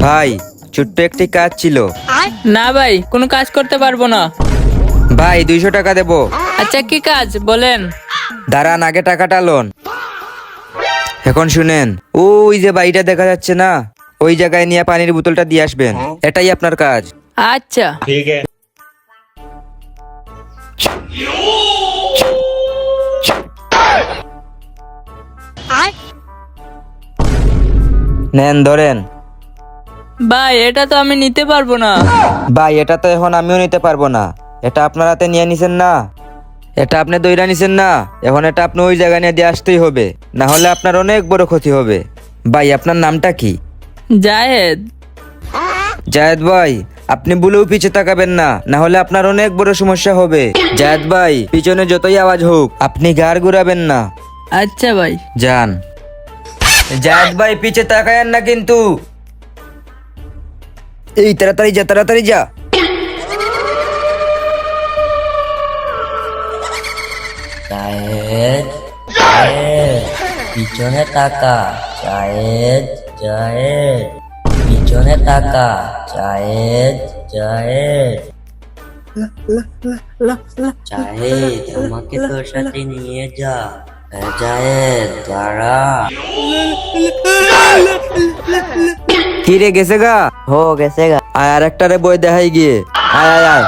ভাই ছোট্ট একটি কাজ ছিল। না ভাই, কোনো কাজ করতে পারবো না। ভাই 200 টাকা দেবো। আচ্ছা, কি কাজ বলেন? দাঁড়ান, আগে টাকাটা লোন। এখন শুনেন, ওই যে বাড়িটা দেখা যাচ্ছে না, ওই জায়গায় নিয়ে পানির বোতলটা দিয়ে আসবেন। এটাই আপনার কাজ। আচ্ছা। নেন, ধরেন। ভাই, এটা তো আমি নিতে পারবো না। ভাই এটা তো এখন আমিও নিতে পারবো না। এটা আপনার হাতে নিয়ে নিছেন না, এটা আপনি দইরা নিছেন না, এখন এটা আপনি ওই জায়গায় নিয়ে দিয়ে আসতেই হবে, না হলে আপনার অনেক বড় ক্ষতি হবে। ভাই আপনার নামটা কি? জাহেদ। জায়েদ ভাই, আপনি ভুলেও পিছে তাকাবেন না, না হলে আপনার অনেক বড় সমস্যা হবে। জায়েদ ভাই, পিছনে যতই আওয়াজ হোক আপনি ঘাড় ঘুরাবেন না। আচ্ছা ভাই। যান। জায়েদ ভাই, পিছে তাকায়েন না কিন্তু। এই তাড়াতাড়ি যা, তাড়াতাড়ি যা। জায়েদ, জায়েদ, পিছনে তাকা। জায়েদ, জায়েদ, পিছনে তাকা। জায়েদ, জায়েদ, জায়েদ, আমাকে তোর সাথে নিয়ে যা। জায়েদ, দাঁড়া। কি রে, গেছে গা? হো গেছে গা। আয় আর একটা রে বই দেখাই গিয়ে। আয় আয় আয়।